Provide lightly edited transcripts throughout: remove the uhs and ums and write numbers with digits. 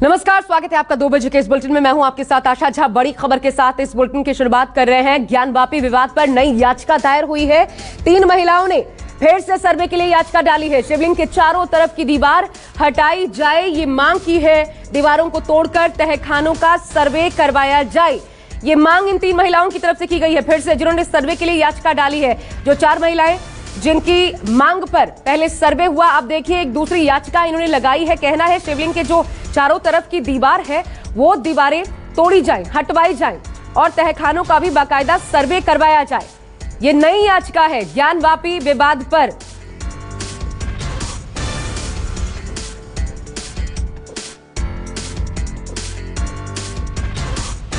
नमस्कार, स्वागत है आपका 2 बजे के इस बुलेटिन में। मैं हूं आपके साथ आशा झा। बड़ी खबर के साथ इस बुलेटिन की शुरुआत कर रहे हैं। ज्ञानवापी विवाद पर नई याचिका दायर हुई है। 3 महिलाओं ने फिर से सर्वे के लिए याचिका डाली है। शिवलिंग के चारों तरफ की दीवार हटाई जाए, ये मांग की है। दीवारों को तोड़कर तहखानों का सर्वे करवाया जाए, ये मांग इन 3 महिलाओं की तरफ से की गई है। फिर से जिन्होंने सर्वे के लिए याचिका डाली है, जो 4 महिलाएं जिनकी मांग पर पहले सर्वे हुआ, अब देखिए एक दूसरी याचिका इन्होंने लगाई है। कहना है शिवलिंग के जो चारों तरफ की दीवार है वो दीवारें तोड़ी जाएं, हटवाई जाएं और तहखानों का भी बाकायदा सर्वे करवाया जाए। ये नई याचिका है ज्ञानवापी विवाद पर।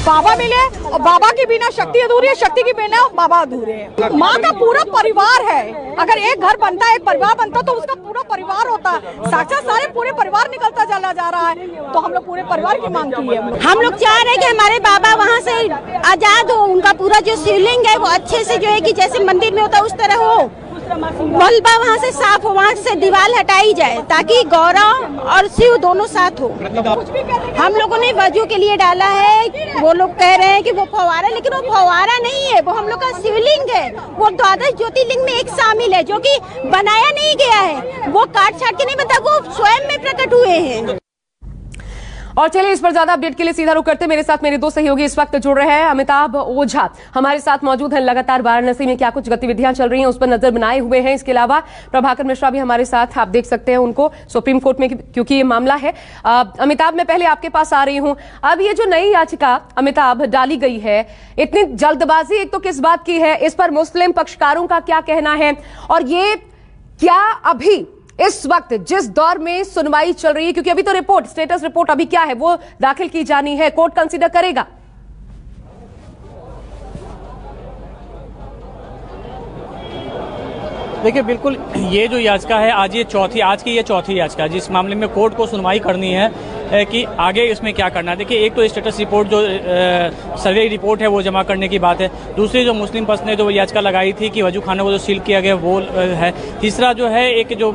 बाबा मिले और बाबा के बिना शक्ति अधूरी है, शक्ति के बिना बाबा अधूरे हैं। माँ का पूरा परिवार है। अगर एक घर बनता है, एक परिवार बनता तो उसका पूरा परिवार होता है। साक्षात सारे पूरे परिवार निकलता चला जा रहा है, तो हम लोग पूरे परिवार की मांग की है। हम लोग चाह रहे हैं कि हमारे बाबा वहाँ से आजाद हो, उनका पूरा जो शिवलिंग है वो अच्छे से जो है कि जैसे मंदिर में होता है उस तरह हो, मलबा वहाँ से साफ हो, वहाँ से दीवार हटाई जाए ताकि गौरव और शिव दोनों साथ हो। हम लोगों ने वजू के लिए डाला है। वो लोग कह रहे हैं कि वो फव्वारा, लेकिन वो फव्वारा नहीं है, वो हम लोग का शिवलिंग है। वो 12 ज्योतिर्लिंग में एक शामिल है जो कि बनाया नहीं गया है। वो काट छाट के नहीं बनता, वो स्वयं में प्रकट हुए हैं। और चलिए इस पर ज्यादा अपडेट के लिए सीधा रुख करते मेरे साथ मेरे 2 सहयोगी इस वक्त जुड़ रहे हैं। अमिताभ ओझा हमारे साथ मौजूद हैं। लगातार वाराणसी में क्या कुछ गतिविधियां चल रही हैं उस पर नजर बनाए हुए हैं। इसके अलावा प्रभाकर मिश्रा भी हमारे साथ, आप देख सकते हैं उनको सुप्रीम कोर्ट में, क्योंकि ये मामला है। अमिताभ, मैं पहले आपके पास आ रही हूं। अब ये जो नई याचिका अमिताभ डाली गई है, इतनी जल्दबाजी एक तो किस बात की है, इस पर मुस्लिम पक्षकारों का क्या कहना है, और ये क्या अभी इस वक्त जिस दौर में सुनवाई चल रही है, क्योंकि अभी तो रिपोर्ट, स्टेटस रिपोर्ट अभी क्या है वो दाखिल की जानी है, कोर्ट कंसीडर करेगा? देखिए, बिल्कुल ये जो याचिका है आज की ये चौथी याचिका जिस मामले में कोर्ट को सुनवाई करनी है कि आगे इसमें क्या करना है। देखिए, एक तो स्टेटस रिपोर्ट जो सर्वे रिपोर्ट है वो जमा करने की बात है। दूसरी जो मुस्लिम पक्ष ने जो याचिका लगाई थी कि वजू खाने को जो सील किया गया वो है। तीसरा जो है एक जो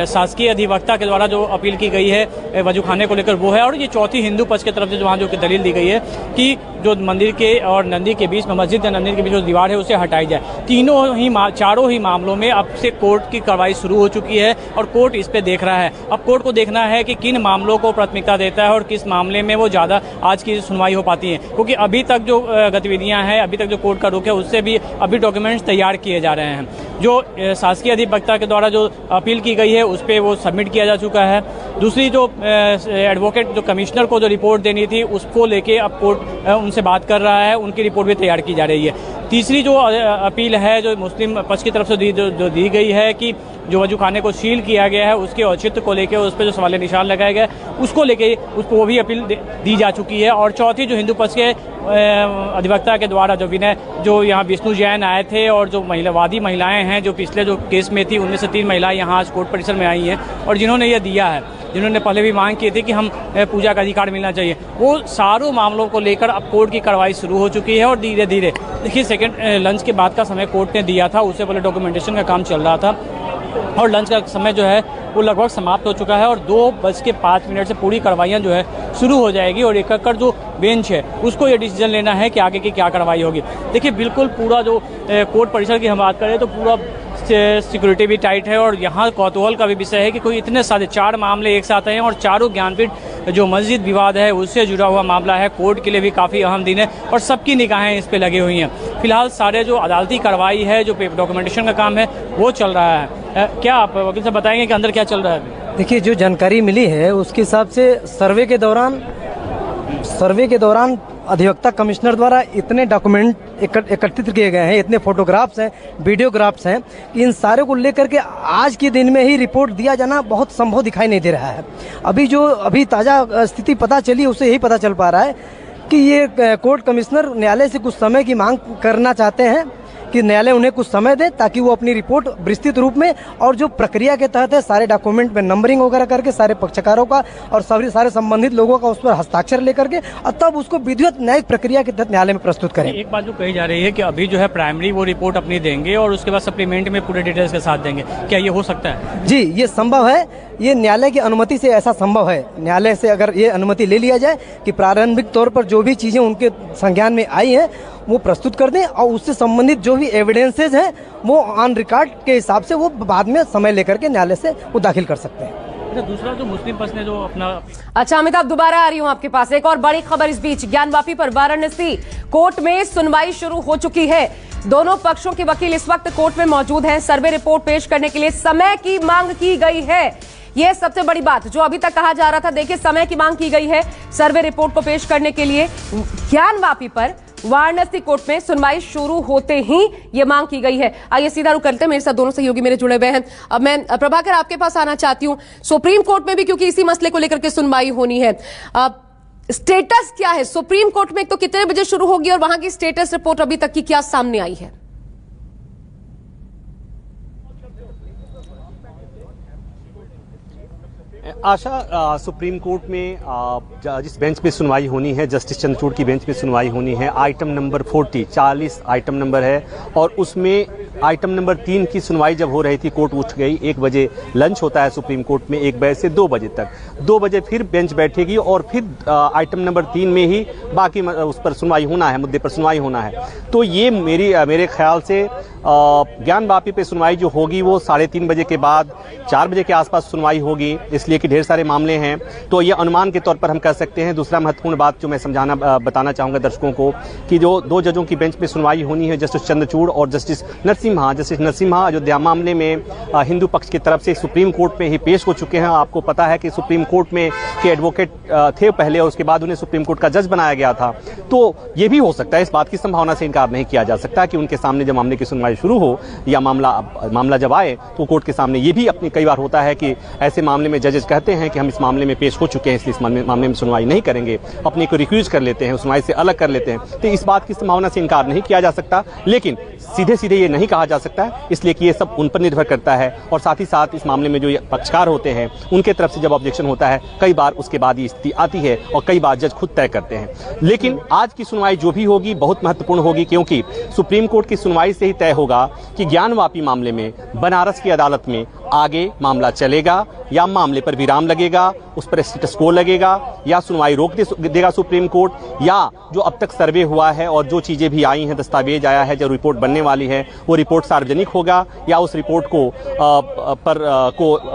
शासकीय अधिवक्ता के द्वारा जो अपील की गई है वजू खाने को लेकर वो है। और ये चौथी हिंदू पक्ष की तरफ से वहाँ जो दलील दी गई है कि जो मंदिर के और नंदी के बीच में, मस्जिद और मंदिर के बीच जो दीवार है उसे हटाई जाए। चारों ही मामलों में अब से कोर्ट की कार्रवाई शुरू हो चुकी है और कोर्ट इस पे देख रहा है। अब कोर्ट को देखना है कि किन मामलों को प्राथमिकता देता है और किस मामले में वो ज़्यादा आज की सुनवाई हो पाती है, क्योंकि अभी तक जो गतिविधियां हैं, अभी तक जो कोर्ट का रुख है उससे भी अभी डॉक्यूमेंट्स तैयार किए जा रहे हैं। जो शासकीय अधिवक्ता के द्वारा जो अपील की गई है उस पर वो सबमिट किया जा चुका है। दूसरी जो एडवोकेट जो कमिश्नर को जो रिपोर्ट देनी थी उसको लेके अब कोर्ट उनसे बात कर रहा है, उनकी रिपोर्ट भी तैयार की जा रही है। तीसरी जो अपील है जो मुस्लिम पक्ष की तरफ से जो दी गई है कि जो वजू खाने को सील किया गया है उसके औचित्य को लेकर उस पर जो सवाल निशान लगाया गया उसको लेके उसको वो भी अपील दी जा चुकी है। और चौथी जो हिंदू पक्ष के अधिवक्ता के द्वारा जो यहाँ विष्णु जैन आए थे और जो वादी महिलाएं हैं जो पिछले जो केस में थी, उनमें से 3 महिलाएं यहाँ आज कोर्ट परिसर में आई हैं और जिन्होंने ये दिया है, जिन्होंने पहले भी मांग की थी कि हम पूजा का अधिकार मिलना चाहिए, वो सारों मामलों को लेकर अब कोर्ट की कार्रवाई शुरू हो चुकी है। और धीरे धीरे देखिए, सेकंड लंच के बाद का समय कोर्ट ने दिया था, उससे पहले डॉक्यूमेंटेशन का काम चल रहा था और लंच का समय जो है वो लगभग समाप्त हो चुका है और 2:05 से पूरी कार्रवाइयाँ जो है शुरू हो जाएगी और एक एकड़ जो बेंच है उसको ये डिसीजन लेना है कि आगे की क्या कार्रवाई होगी। देखिए, बिल्कुल पूरा जो कोर्ट परिसर की हम बात करें तो पूरा सिक्योरिटी भी टाइट है और यहाँ कौतूहल का भी विषय है कि कोई इतने सारे 4 मामले एक साथ हैं और चारों ज्ञानपीठ जो मस्जिद विवाद है उससे जुड़ा हुआ मामला है। कोर्ट के लिए भी काफ़ी अहम दिन है और सबकी निगाहें इस पे लगी हुई हैं। फिलहाल सारे जो अदालती कार्रवाई है, जो डॉक्यूमेंटेशन का काम है वो चल रहा है। क्या आप वकील साहब बताएंगे कि अंदर क्या चल रहा है? देखिए, जो जानकारी मिली है उसके हिसाब से सर्वे के दौरान अधिवक्ता कमिश्नर द्वारा इतने डॉक्यूमेंट एकत्रित किए गए हैं, इतने फोटोग्राफ्स हैं, वीडियोग्राफ्स हैं, कि इन सारे को लेकर के आज के दिन में ही रिपोर्ट दिया जाना बहुत संभव दिखाई नहीं दे रहा है। अभी ताज़ा स्थिति पता चली उससे यही पता चल पा रहा है कि ये कोर्ट कमिश्नर न्यायालय से कुछ समय की मांग करना चाहते हैं कि न्यायालय उन्हें कुछ समय दे ताकि वो अपनी रिपोर्ट विस्तृत रूप में और जो प्रक्रिया के तहत है सारे डॉक्यूमेंट में नंबरिंग वगैरह करके सारे पक्षकारों का और सारे संबंधित लोगों का उस पर हस्ताक्षर लेकर के और तब उसको विधिवत न्यायिक प्रक्रिया के तहत न्यायालय में प्रस्तुत करें। एक बात जो कही जा रही है कि अभी जो है प्राइमरी वो रिपोर्ट अपनी देंगे और उसके बाद सप्लीमेंट में पूरे डिटेल्स के साथ देंगे, क्या ये हो सकता है? जी, ये संभव है, ये न्यायालय की अनुमति से ऐसा संभव है। न्यायालय से अगर ये अनुमति ले लिया जाए कि प्रारंभिक तौर पर जो भी चीज़ें उनके संज्ञान में आई हैं वो प्रस्तुत कर दें और उससे संबंधित जो भी एविडेंसेज हैं वो ऑन रिकॉर्ड के हिसाब से वो बाद में समय लेकर के न्यायालय से वो दाखिल कर सकते हैं। दूसरा जो मुस्लिम पक्ष ने जो अपना अच्छा अमिताभ, दोबारा आ रही हूं आपके पास। एक और बड़ी खबर इस बीच, ज्ञानवापी पर वाराणसी कोर्ट में सुनवाई शुरू हो चुकी है। दोनों पक्षों के वकील इस वक्त कोर्ट में मौजूद हैं। सर्वे रिपोर्ट पेश करने के लिए समय की मांग की गई है। यह सबसे बड़ी बात जो अभी तक कहा जा रहा था, देखिए समय की मांग की गई है सर्वे रिपोर्ट को पेश करने के लिए। ज्ञानवापी पर वाराणसी कोर्ट में सुनवाई शुरू होते ही ये मांग की गई है। आइए सीधा रुख करते हैं, मेरे साथ दोनों सहयोगी मेरे जुड़े हुए हैं। अब मैं प्रभाकर आपके पास आना चाहती हूं। सुप्रीम कोर्ट में भी क्योंकि इसी मसले को लेकर के सुनवाई होनी है, स्टेटस क्या है सुप्रीम कोर्ट में? एक तो कितने बजे शुरू होगी और वहां की स्टेटस रिपोर्ट अभी तक की क्या सामने आई है? आशा, सुप्रीम कोर्ट में जिस बेंच पे सुनवाई होनी है, जस्टिस चंद्रचूड़ की बेंच पे सुनवाई होनी है, आइटम नंबर 40 आइटम नंबर है और उसमें आइटम नंबर 3 की सुनवाई जब हो रही थी कोर्ट उठ गई। 1 बजे लंच होता है सुप्रीम कोर्ट में, 1 बजे से 2 बजे तक। 2 बजे फिर बेंच बैठेगी और फिर आइटम नंबर 3 में ही बाकी उस पर सुनवाई होना है, मुद्दे पर सुनवाई होना है। तो ये मेरे ख्याल से ज्ञानवापी पे सुनवाई जो होगी वो 3:30 बजे के बाद 4 बजे के आसपास सुनवाई होगी, इसलिए कि ढेर सारे मामले हैं। तो ये अनुमान के तौर पर हम कह सकते हैं। दूसरा महत्वपूर्ण बात जो मैं बताना चाहूंगा दर्शकों को कि जो 2 जजों की बेंच पे सुनवाई होनी है, जस्टिस चंद्रचूड़ और जस्टिस नरसिम्हा अयोध्या मामले में हिंदू पक्ष की तरफ से सुप्रीम कोर्ट में ही पेश हो चुके हैं। आपको पता है कि सुप्रीम कोर्ट में के एडवोकेट थे पहले और उसके बाद उन्हें सुप्रीम कोर्ट का जज बनाया गया था। तो ये भी हो सकता है, इस बात की संभावना से इनकार नहीं किया जा सकता कि उनके सामने जब मामले की सुनवाई शुरू हो या मामला जब आए तो कोर्ट के सामने ये भी अपनी कई बार होता है कि ऐसे मामले में जजेस कहते हैं कि हम इस मामले में पेश हो चुके हैं इसलिए इस मामले में सुनवाई नहीं करेंगे, अपने को रिक्यूज कर लेते हैं, सुनवाई से अलग कर लेते हैं। तो इस बात की संभावना से इनकार नहीं किया जा सकता, लेकिन सीधे ये नहीं कहा जा सकता है, इसलिए कि ये सब उन पर निर्भर करता है। और साथ ही साथ इस मामले में जो पक्षकार होते हैं उनके तरफ से जब ऑब्जेक्शन होता है कई बार उसके बाद ये स्थिति आती है और कई बार जज खुद तय करते हैं। लेकिन आज की सुनवाई जो भी होगी बहुत महत्वपूर्ण होगी, क्योंकि सुप्रीम कोर्ट की सुनवाई से ही तय होगा कि ज्ञानवापी मामले में बनारस की अदालत में आगे मामला चलेगा या मामले पर विराम लगेगा, उस पर स्टेटस को लगेगा या सुनवाई रोक देगा सुप्रीम कोर्ट, या जो अब तक सर्वे हुआ है और जो चीजें भी आई हैं, दस्तावेज आया है, जो रिपोर्ट बनने वाली है वो रिपोर्ट सार्वजनिक होगा या उस रिपोर्ट को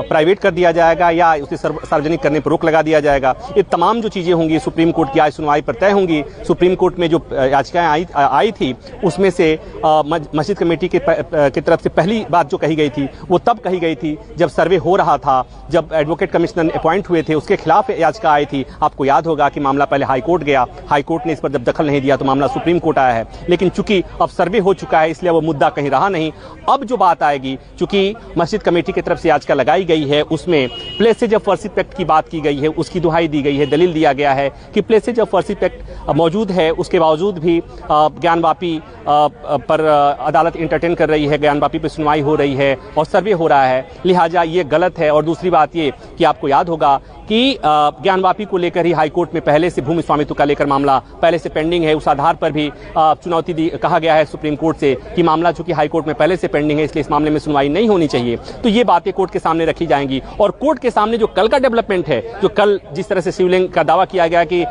प्राइवेट कर दिया जाएगा या उसे सार्वजनिक करने पर रोक लगा दिया जाएगा। ये तमाम जो चीजें होंगी सुप्रीम कोर्ट की आज सुनवाई पर तय होंगी। सुप्रीम कोर्ट में जो याचिकाएं आई थी उसमें से मस्जिद कमेटी की तरफ से पहली बात जो कही गई थी वो तब कही गई थी जब सर्वे हो रहा था, जब एडवोकेट कमिश्नर अपॉइंट हुए थे उसके खिलाफ याचिका आई थी। आपको याद होगा कि मामला पहले हाई कोर्ट गया, हाई कोर्ट ने इस पर जब दखल नहीं दिया तो मामला सुप्रीम कोर्ट आया है। लेकिन चूंकि अब सर्वे हो चुका है इसलिए वो मुद्दा कहीं रहा नहीं। अब जो बात आएगी, चूंकि मस्जिद कमेटी की तरफ से याचिका लगाई गई है उसमें प्लेसेज ऑफ वर्शिप एक्ट की बात की गई है, उसकी दुहाई दी गई है, दलील दिया गया है कि प्लेसेज ऑफ वर्शिप एक्ट मौजूद है, उसके बावजूद भी ज्ञानवापी पर अदालत इंटरटेन कर रही है, ज्ञानवापी पर सुनवाई हो रही है और सर्वे हो रहा है, लिहाजा ये गलत है। और दूसरी बात ये कि आपको याद होगा कि ज्ञानवापी को लेकर ही हाईकोर्ट में पहले से भूमि स्वामित्व का लेकर मामला पहले से पेंडिंग है, उस आधार पर भी चुनौती कहा गया है सुप्रीम कोर्ट से कि मामला चूंकि हाईकोर्ट में पहले से पेंडिंग है इसलिए इस मामले में सुनवाई नहीं होनी चाहिए। तो ये बातें कोर्ट के सामने रखी जाएंगी और कोर्ट के सामने जो कल का डेवलपमेंट है, जो कल जिस तरह से शिवलिंग का दावा किया गया कि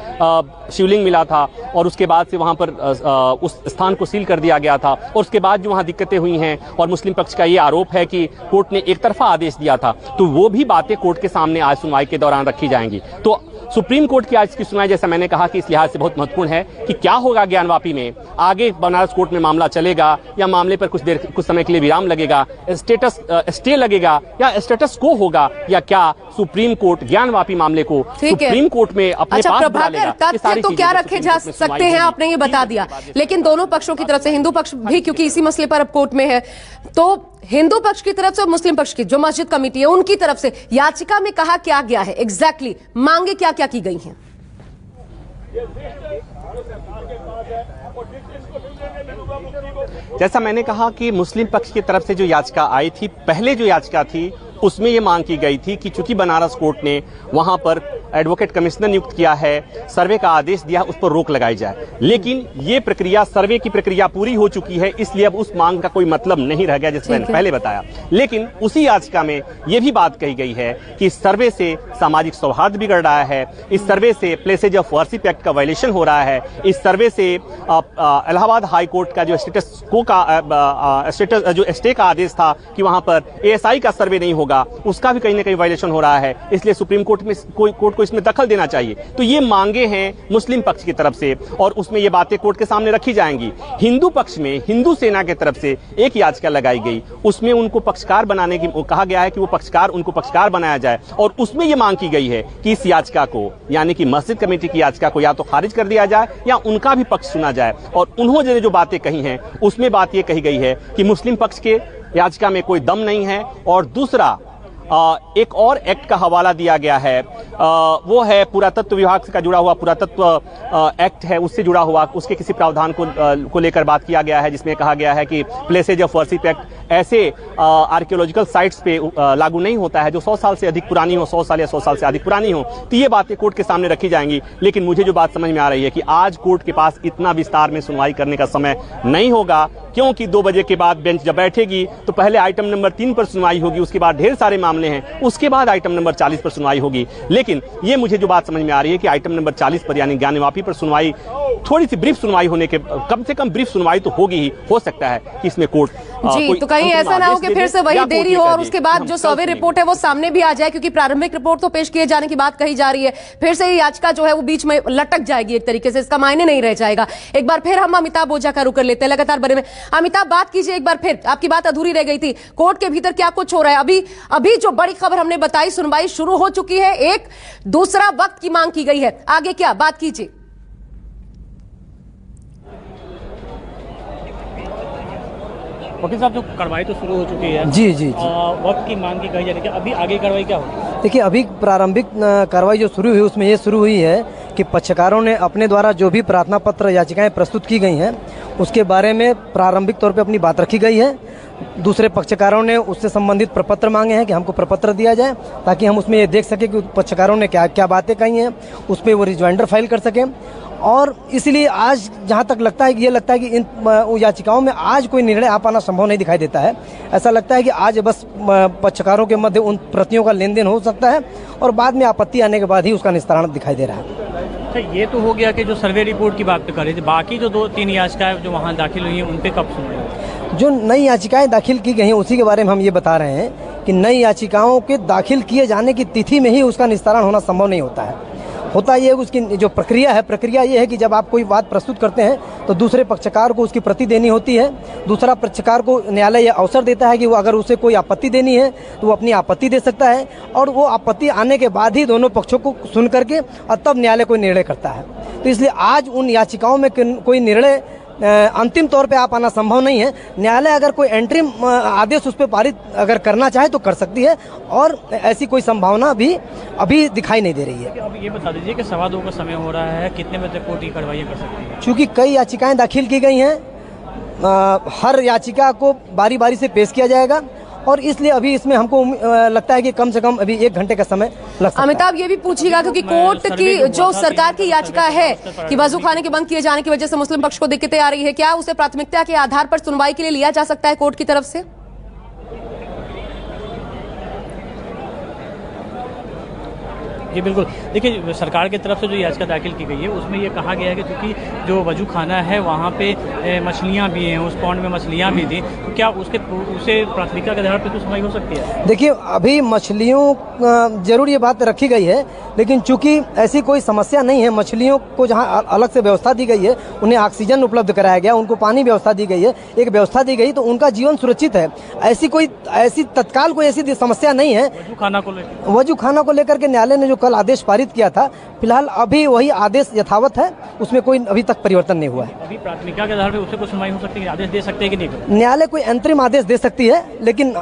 शिवलिंग मिला था और उसके बाद से वहां पर उस स्थान को सील कर दिया गया था और उसके बाद जो वहां दिक्कतें हुई हैं और मुस्लिम पक्ष का ये आरोप है कि कोर्ट ने एक तरफा आदेश दिया था, तो वो भी बातें कोर्ट के सामने आज सुनवाई के दौरान रखी जाएंगी। तो सुप्रीम कोर्ट की आज की सुनवाई, जैसा मैंने कहा, कि इस लिहाज से बहुत महत्वपूर्ण है कि क्या होगा ज्ञानवापी में, आगे बनारस कोर्ट में मामला चलेगा या मामले पर कुछ समय के लिए विराम लगेगा, स्टेटस स्टे लगेगा या स्टेटस को होगा, या क्या सुप्रीम कोर्ट ज्ञानवापी मामले को सुप्रीम कोर्ट में अपने पास बुला लेगा। तथ्य तो क्या रखे जा सकते हैं आपने ये बता दिया, लेकिन दोनों पक्षों की तरफ से, हिंदू पक्ष भी क्योंकि इसी मसले पर अब कोर्ट में है, तो हिंदू पक्ष की तरफ से और मुस्लिम पक्ष की जो मस्जिद कमेटी है उनकी तरफ से याचिका में कहा क्या गया है, एग्जैक्टली मांगे क्या क्या की गई हैं? जैसा मैंने कहा कि मुस्लिम पक्ष की तरफ से जो याचिका आई थी, पहले जो याचिका थी उसमें ये मांग की गई थी कि चूंकि बनारस कोर्ट ने वहां पर एडवोकेट कमिश्नर नियुक्त किया है, सर्वे का आदेश दिया, उस पर रोक लगाई जाए। लेकिन ये प्रक्रिया, सर्वे की प्रक्रिया पूरी हो चुकी है, इसलिए अब उस मांग का कोई मतलब नहीं रह गया, जैसे मैंने पहले बताया। लेकिन उसी याचिका में यह भी बात कही गई है कि इस सर्वे से सामाजिक सौहार्द बिगड़ रहा है, इस सर्वे से प्लेसेज ऑफ वर्शिप एक्ट का वायलेशन हो रहा है, इस सर्वे से इलाहाबाद हाई कोर्ट का जो स्टेटस को का जो स्टे का आदेश था कि वहां पर एएसआई का सर्वे नहीं होगा, उसका भी कहीं ना कहीं वायलेशन हो रहा है। इसलिए सुप्रीम कोर्ट में कोर्ट को इसमें दखल देना चाहिए। तो ये मांगे हैं मुस्लिम पक्ष की तरफ से और उसमें ये बातें कोर्ट के सामने रखी जाएंगी। हिंदू पक्ष में हिंदू सेना की तरफ से एक याचिका लगाई गई, उसमें उनको पक्षकार बनाने की कहा गया है कि उनको पक्षकार बनाया जाए और उसमें यह मांग की गई है कि इस याचिका को, यानी कि मस्जिद कमेटी की याचिका को, या तो खारिज कर दिया जाए या उनका भी पक्ष सुना जाए। और उन्होंने जो बातें कही हैं उसमें बात यह कही गई है कि मुस्लिम पक्ष के याचिका में कोई दम नहीं है। और दूसरा, एक और एक्ट का हवाला दिया गया है, वो है पुरातत्व विभाग का जुड़ा हुआ पुरातत्व एक्ट है, उससे जुड़ा हुआ उसके किसी प्रावधान को लेकर बात किया गया है, जिसमें कहा गया है कि प्लेसेज ऑफ वर्शिप एक्ट ऐसे आर्कियोलॉजिकल साइट्स पे लागू नहीं होता है जो 100 साल से अधिक पुरानी हो, 100 साल या 100 साल से अधिक पुरानी हो। तो ये बातें कोर्ट के सामने रखी जाएंगी। लेकिन मुझे जो बात समझ में आ रही है कि आज कोर्ट के पास इतना विस्तार में सुनवाई करने का समय नहीं होगा, क्योंकि 2 बजे के बाद बेंच जब बैठेगी तो पहले आइटम नंबर 3 पर सुनवाई होगी, उसके बाद ढेर सारे मामले हैं, उसके बाद आइटम नंबर 40 पर सुनवाई होगी। लेकिन ये मुझे जो बात समझ में आ रही है कि आइटम नंबर 40 पर यानी ज्ञानवापी पर सुनवाई, थोड़ी सी ब्रीफ सुनवाई होने के, कम से कम ब्रीफ सुनवाई तो होगी ही, हो सकता है कि इसमें कोर्ट जी, तो कहीं ऐसा ना हो कि फिर से वही देरी हो और उसके बाद जो सर्वे रिपोर्ट है वो सामने भी आ जाए, क्योंकि प्रारंभिक रिपोर्ट तो पेश किए जाने की बात कही जा रही है, फिर से ये याचिका जो है वो बीच में लटक जाएगी, एक तरीके से इसका मायने नहीं रह जाएगा। एक बार फिर हम अमिताभ ओझा का रुख कर लेते हैं, लगातार बने में। अमिताभ, बात कीजिए एक बार फिर, आपकी बात अधूरी रह गई थी, कोर्ट के भीतर क्या कुछ हो रहा है? अभी जो बड़ी खबर हमने बताई, सुनवाई शुरू हो चुकी है, एक दूसरा वक्त की मांग की गई है, आगे क्या, बात कीजिए। वकील साहब, जो कार्रवाई तो शुरू हो चुकी है, जी जी जी, वक्त की मांग की कही जा रही है, अभी आगे कार्रवाई क्या होगी? देखिए, अभी प्रारंभिक कार्रवाई जो शुरू हुई उसमें ये शुरू हुई है कि पक्षकारों ने अपने द्वारा जो भी प्रार्थना पत्र याचिकाएं प्रस्तुत की गई हैं उसके बारे में प्रारंभिक तौर पे अपनी बात रखी गई है। दूसरे पक्षकारों ने उससे संबंधित प्रपत्र मांगे हैं कि हमको प्रपत्र दिया जाए, ताकि हम उसमें ये देख सकें कि पक्षकारों ने क्या क्या बातें कही हैं, उस पर वो रिजॉइंडर फाइल कर सकें। और इसलिए आज जहाँ तक लगता है कि इन याचिकाओं में आज कोई निर्णय आ पाना संभव नहीं दिखाई देता है। ऐसा लगता है कि आज बस पक्षकारों के मध्य उन प्रतियों का लेन देन हो सकता है और बाद में आपत्ति आने के बाद ही उसका निस्तारण दिखाई दे रहा है। अच्छा, ये तो हो गया कि जो सर्वे रिपोर्ट की बात कर रही थी, बाकी जो 2-3 याचिकाएं जो वहाँ दाखिल हुई हैं उन पे कब सुनवाई? जो नई याचिकाएं दाखिल की गई हैं उसी के बारे में हम ये बता रहे हैं कि नई याचिकाओं के दाखिल किए जाने की तिथि में ही उसका निस्तारण होना संभव नहीं होता है। होता ये है उसकी जो प्रक्रिया ये है कि जब आप कोई बात प्रस्तुत करते हैं तो दूसरे पक्षकार को उसकी प्रति देनी होती है। दूसरा पक्षकार को न्यायालय यह अवसर देता है कि वो अगर उसे कोई आपत्ति देनी है तो वो अपनी आपत्ति दे सकता है, और वो आपत्ति आने के बाद ही दोनों पक्षों को सुन करके और तब न्यायालय कोई निर्णय करता है। तो इसलिए आज उन याचिकाओं में कोई निर्णय अंतिम तौर पे आ पाना संभव नहीं है। न्यायालय अगर कोई एंट्रीम आदेश उस पर पारित अगर करना चाहे तो कर सकती है, और ऐसी कोई संभावना भी अभी दिखाई नहीं दे रही है। अब ये बता दीजिए कि 2:15 का समय हो रहा है, कितने बजे तक कोर्ट की कार्रवाई कर सकती है? चूँकि कई याचिकाएं दाखिल की गई हैं, हर याचिका को बारी बारी से पेश किया जाएगा, और इसलिए अभी इसमें हमको लगता है कि कम से कम अभी 1 घंटे का समय लग सकता है। अमिताभ, ये भी पूछिएगा क्योंकि कोर्ट की जो सरकार की याचिका है कि वजू खाने के बंद किए जाने की वजह से मुस्लिम पक्ष को दिक्कतें आ रही है, क्या उसे प्राथमिकता के आधार पर सुनवाई के लिए लिया जा सकता है कोर्ट की तरफ से? जी बिल्कुल, देखिए सरकार की तरफ से जो याचिका दाखिल की गई है उसमें ये कहा गया है कि क्योंकि जो वजू खाना है वहाँ पे मछलियाँ भी हैं, उस पॉन्ड में मछलियाँ भी थी, तो क्या उसे प्राथमिकता के आधार पर तो सुनवाई हो सकती है? देखिए, अभी मछलियों जरूर ये बात रखी गई है, लेकिन चूंकि ऐसी कोई समस्या नहीं है, मछलियों को जहाँ अलग से व्यवस्था दी गई है, उन्हें ऑक्सीजन उपलब्ध कराया गया, उनको पानी व्यवस्था दी गई है, एक व्यवस्था दी गई, तो उनका जीवन सुरक्षित है। ऐसी तत्काल कोई ऐसी समस्या नहीं है। वजू खाना को लेकर के न्यायालय ने जो कल आदेश पारित किया था, फिलहाल अभी वही आदेश यथावत है, उसमें कोई अभी तक परिवर्तन नहीं हुआ है। अभी प्राथमिकता के आधार पर उससे कोई सुनवाई हो सकती है, आदेश दे सकते हैं कि नहीं? न्यायालय कोई अंतरिम आदेश दे सकती है, लेकिन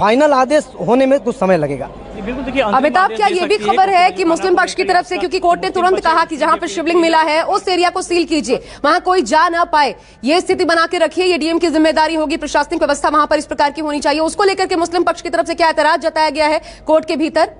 फाइनल आदेश होने में कुछ समय लगेगा। बिल्कुल देखिए, अमिताभ, क्या ये भी खबर है कि मुस्लिम पक्ष की तरफ से, क्योंकि कोर्ट ने तुरंत कहा कि जहां पर शिवलिंग मिला है उस एरिया को सील कीजिए, वहां कोई जा ना पाए, ये स्थिति बना के रखिए, ये डीएम की जिम्मेदारी होगी, प्रशासनिक व्यवस्था वहां पर इस प्रकार की होनी चाहिए, उसको लेकर के मुस्लिम पक्ष की तरफ से क्या एतराज जताया गया है कोर्ट के भीतर?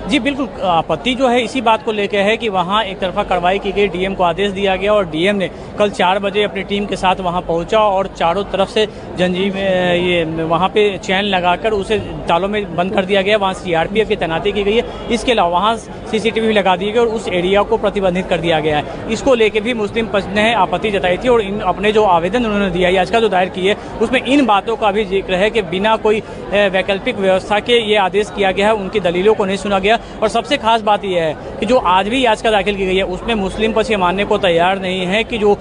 जी बिल्कुल, आपत्ति जो है इसी बात को लेकर है कि वहाँ एक तरफा कार्रवाई की गई, डीएम को आदेश दिया गया और डीएम ने कल 4 बजे अपनी टीम के साथ वहाँ पहुँचा और चारों तरफ से जंजीर ये वहाँ पे चैन लगाकर उसे तालों में बंद कर दिया गया। वहाँ सीआरपीएफ की तैनाती की गई है, इसके अलावा वहाँ सीसीटीवी भी लगा दी गई और उस एरिया को प्रतिबंधित कर दिया गया है। इसको लेकर भी मुस्लिम पक्ष ने आपत्ति जताई थी और अपने जो आवेदन उन्होंने दिया, याचिका जो दायर की है, उसमें इन बातों का भी जिक्र है कि बिना कोई वैकल्पिक व्यवस्था के ये आदेश किया गया है, उनकी दलीलों को नहीं सुना गया। और सबसे खास बात यह है कि जो आज भी याचिका दाखिल की गई है उसमें मुस्लिम पक्ष ये मानने को तैयार नहीं है कि जो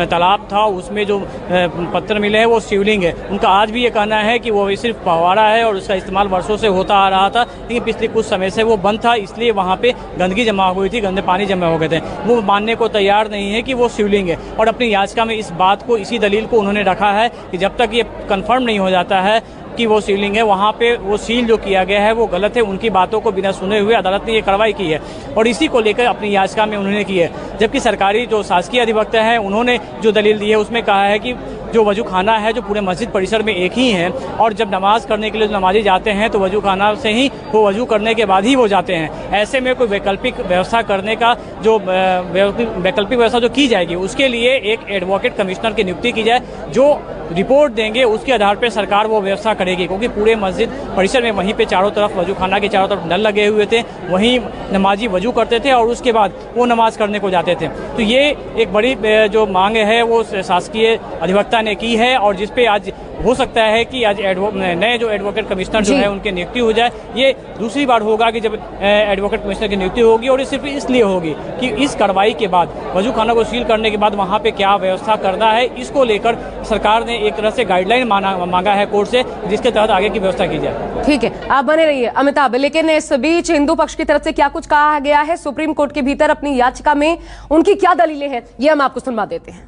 तालाब था उसमें जो पत्थर मिले हैं वो शिवलिंग है। उनका आज भी ये कहना है कि वो सिर्फ फव्वारा है और उसका इस्तेमाल वर्षों से होता आ रहा था, लेकिन पिछले कुछ समय से वो बंद था, इसलिए वहाँ पे गंदगी जमा हुई थी, गंदे पानी जमा हो गए थे। वो मानने को तैयार नहीं है कि वो शिवलिंग है और अपनी याचिका में इस बात को, इसी दलील को उन्होंने रखा है कि जब तक ये कन्फर्म नहीं हो जाता है कि वो सीलिंग है, वहाँ पे वो सील जो किया गया है वो गलत है। उनकी बातों को बिना सुने हुए अदालत ने ये कार्रवाई की है और इसी को लेकर अपनी याचिका में उन्होंने की है। जबकि सरकारी जो शासकीय अधिवक्ता है उन्होंने जो दलील दी है उसमें कहा है कि जो वजू खाना है जो पूरे मस्जिद परिसर में एक ही है और जब नमाज करने के लिए नमाजी जाते हैं तो वजू खाना से ही वो वजू करने के बाद ही वो जाते हैं। ऐसे में कोई वैकल्पिक व्यवस्था करने का जो वैकल्पिक व्यवस्था जो की जाएगी उसके लिए एक एडवोकेट कमिश्नर की नियुक्ति की जाए, जो रिपोर्ट देंगे उसके आधार पर सरकार वो व्यवस्था करेगी। क्योंकि पूरे मस्जिद परिसर में वहीं पे चारों तरफ वजू खाना के चारों तरफ नल लगे हुए थे, वहीं नमाजी वजू करते थे और उसके बाद वो नमाज करने को जाते थे। तो ये एक बड़ी जो मांग है वो शासकीय अधिवक्ता ने की है और जिसपे आज हो सकता है कि आज नए जो एडवोकेट कमिश्नर जो है उनकी नियुक्ति हो जाए। ये दूसरी बार होगा कि जब एडवोकेट कमिश्नर की नियुक्ति होगी और ये सिर्फ इसलिए होगी कि इस कार्रवाई के बाद वजू खाना को सील करने के बाद वहाँ पे क्या व्यवस्था करना है, इसको लेकर सरकार ने एक तरह से गाइडलाइन मांगा है कोर्ट से, जिसके तहत आगे की व्यवस्था की जाए। ठीक है, आप बने रहिए अमिताभ। लेकिन इस बीच हिंदू पक्ष की तरफ से क्या कुछ कहा गया है सुप्रीम कोर्ट के भीतर अपनी याचिका में, उनकी क्या दलीलें हैं, ये हम आपको सुनवा देते हैं।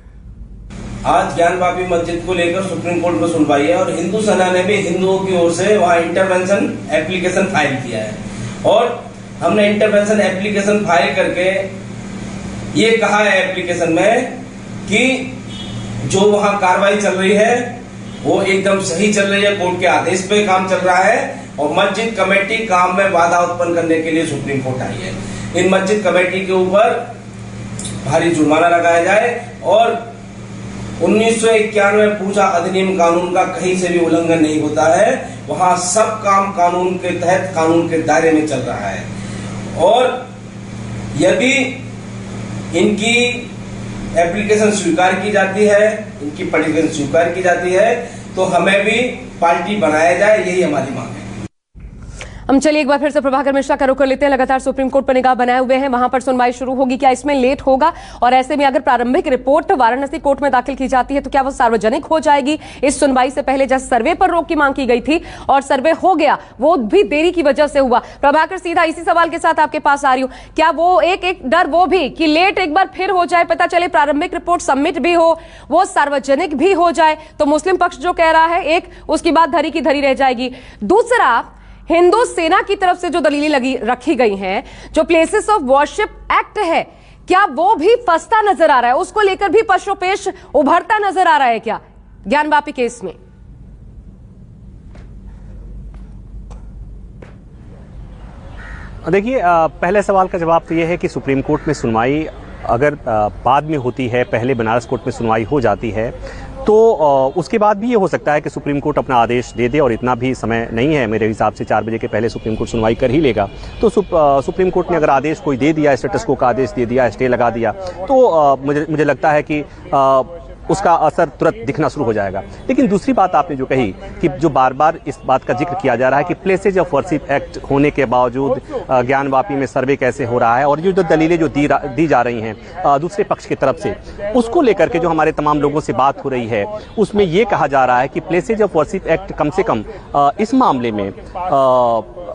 आज ज्ञानवापी मस्जिद को लेकर सुप्रीम कोर्ट में सुनवाई है और हिंदू सेना ने भी हिंदुओं की ओर से वहां इंटरवेंशन एप्लीकेशन फाइल किया है और हमने इंटरवेंशन एप्लीकेशन फाइल करके ये कहा है एप्लीकेशन में कि जो वहां कार्रवाई चल रही है वो एकदम सही चल रही है, कोर्ट के आदेश पे काम चल रहा है और मस्जिद कमेटी काम में बाधा उत्पन्न करने के लिए सुप्रीम कोर्ट आई है। इन मस्जिद कमेटी के ऊपर भारी जुर्माना लगाया जाए और 1991 पूजा अधिनियम कानून का कहीं से भी उल्लंघन नहीं होता है, वहां सब काम कानून के तहत कानून के दायरे में चल रहा है और यदि इनकी एप्लीकेशन स्वीकार की जाती है, इनकी पटिशन स्वीकार की जाती है तो हमें भी पार्टी बनाया जाए, यही हमारी मांग है। हम चलिए एक बार फिर से प्रभाकर मिश्रा का रुख कर लेते हैं। लगातार सुप्रीम कोर्ट पर निगाह बनाए हुए हैं, वहां पर सुनवाई शुरू होगी, क्या इसमें लेट होगा? और ऐसे में अगर प्रारंभिक रिपोर्ट वाराणसी कोर्ट में दाखिल की जाती है तो क्या वो सार्वजनिक हो जाएगी इस सुनवाई से पहले? जैसे सर्वे पर रोक की मांग की गई थी और सर्वे हो गया, वो भी देरी की वजह से हुआ। प्रभाकर, सीधा इसी सवाल के साथ आपके पास आ रही हूं, क्या वो एक डर वो भी कि लेट एक बार फिर हो जाए, पता चले प्रारंभिक रिपोर्ट सबमिट भी हो, वो सार्वजनिक भी हो जाए तो मुस्लिम पक्ष जो कह रहा है एक, उसकी बात धरी की धरी रह जाएगी। दूसरा, हिंदू सेना की तरफ से जो दलीलें रखी गई हैं, जो प्लेसेस ऑफ वर्शिप एक्ट है, क्या वो भी फंसता नजर आ रहा है? उसको लेकर भी पशोपेश उभरता नजर आ रहा है क्या ज्ञानवापी केस में? देखिए, पहले सवाल का जवाब तो यह है कि सुप्रीम कोर्ट में सुनवाई अगर बाद में होती है, पहले बनारस कोर्ट में सुनवाई हो जाती है तो उसके बाद भी ये हो सकता है कि सुप्रीम कोर्ट अपना आदेश दे दे और इतना भी समय नहीं है मेरे हिसाब से, 4 बजे के पहले सुप्रीम कोर्ट सुनवाई कर ही लेगा। तो सुप्रीम कोर्ट ने अगर आदेश कोई दे दिया, स्टेटस को का आदेश दे दिया, स्टे लगा दिया, तो मुझे लगता है कि उसका असर तुरंत दिखना शुरू हो जाएगा। लेकिन दूसरी बात आपने जो कही कि जो बार बार इस बात का जिक्र किया जा रहा है कि प्लेसेज ऑफ वर्शिप एक्ट होने के बावजूद ज्ञानवापी में सर्वे कैसे हो रहा है और जो दलीलें जो दी जा रही हैं दूसरे पक्ष की तरफ से, उसको लेकर के जो हमारे तमाम लोगों से बात हो रही है उसमें ये कहा जा रहा है कि प्लेसेज ऑफ वर्शिप एक्ट कम से कम इस मामले में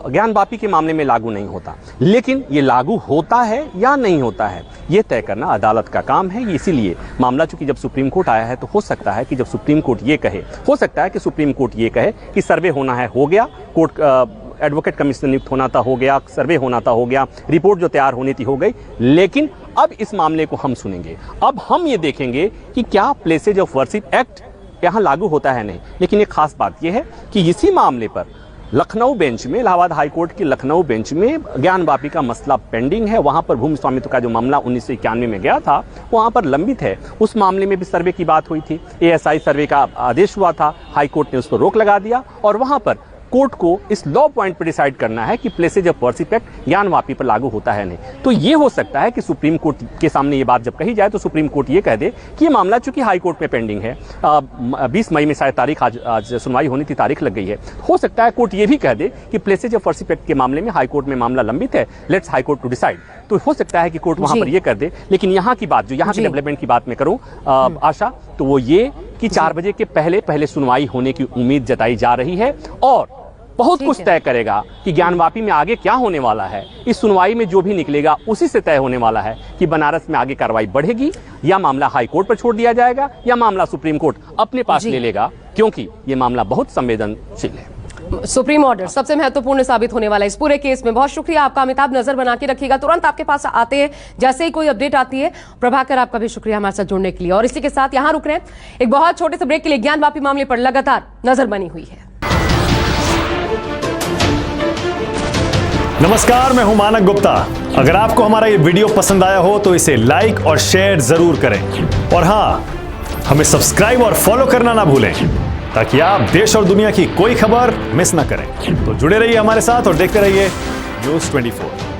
ज्ञानवापी के मामले में लागू नहीं होता, लेकिन ये लागू होता है या नहीं होता है ये तय करना अदालत का काम है। इसीलिए मामला चूंकि जब सुप्रीम कोर्ट आया है तो हो सकता है कि जब सुप्रीम कोर्ट ये कहे, हो सकता है कि सुप्रीम कोर्ट ये कहे कि सर्वे होना है हो गया, कोर्ट एडवोकेट कमिश्नर नियुक्त होना था हो गया, सर्वे होना था हो गया, रिपोर्ट जो तैयार होनी थी हो गई, लेकिन अब इस मामले को हम सुनेंगे। अब हम ये देखेंगे कि क्या प्लेसेज ऑफ वर्शिप एक्ट यहाँ लागू होता है नहीं। लेकिन एक खास बात यह है कि इसी मामले पर लखनऊ बेंच में, इलाहाबाद हाईकोर्ट की लखनऊ बेंच में ज्ञानवापी का मसला पेंडिंग है। वहां पर भूमि स्वामित्व का जो मामला 1991 में गया था वहां पर लंबित है। उस मामले में भी सर्वे की बात हुई थी, एएसआई सर्वे का आदेश हुआ था, हाईकोर्ट ने उस पर रोक लगा दिया और वहां पर कोर्ट को इस लॉ पॉइंट पर डिसाइड करना है कि places of worship act Gyanvapi पर लागू होता है नहीं। तो ये हो सकता है कि सुप्रीम कोर्ट के सामने ये बात जब कही जाए तो सुप्रीम कोर्ट ये कह दे कि ये मामला चूंकि हाई कोर्ट में पेंडिंग है, 20 मई में शायद तारीख आज सुनवाई होनी थी, तारीख लग गई है, हो सकता है कोर्ट ये भी कह दे कि प्लेसेज ऑफ वर्शिप एक्ट के मामले में हाई कोर्ट में मामला लंबित है, let's high court to decide. तो हो सकता है कि कोर्ट वहां पर ये कर दे। लेकिन यहाँ की बात, जो यहाँ की डेवलपमेंट की बात मैं करूं आशा, तो वो ये कि 4 बजे के पहले सुनवाई होने की उम्मीद जताई जा रही है और बहुत कुछ तय करेगा कि ज्ञानवापी में आगे क्या होने वाला है। इस सुनवाई में जो भी निकलेगा उसी से तय होने वाला है कि बनारस में आगे कार्रवाई बढ़ेगी या मामला हाई कोर्ट पर छोड़ दिया जाएगा या मामला सुप्रीम कोर्ट अपने पास ले लेगा, क्योंकि ये मामला बहुत संवेदनशील है। सुप्रीम ऑर्डर सबसे महत्वपूर्ण साबित होने वाला है इस पूरे केस में। बहुत शुक्रिया आपका अमिताभ, नजर बना के रखिएगा, तुरंत आपके पास आते हैं जैसे ही कोई अपडेट आती है। प्रभाकर, आपका भी शुक्रिया हमारे साथ जुड़ने के लिए। और इसी के साथ यहां रुक रहे हैं एक बहुत छोटे से ब्रेक के लिए। ज्ञानवापी मामले पर लगातार नजर बनी हुई है। नमस्कार, मैं हूं मानक गुप्ता। अगर आपको हमारा ये वीडियो पसंद आया हो तो इसे लाइक और शेयर जरूर करें और हां, हमें सब्सक्राइब और फॉलो करना ना भूलें ताकि आप देश और दुनिया की कोई खबर मिस ना करें। तो जुड़े रहिए हमारे साथ और देखते रहिए न्यूज़ 24।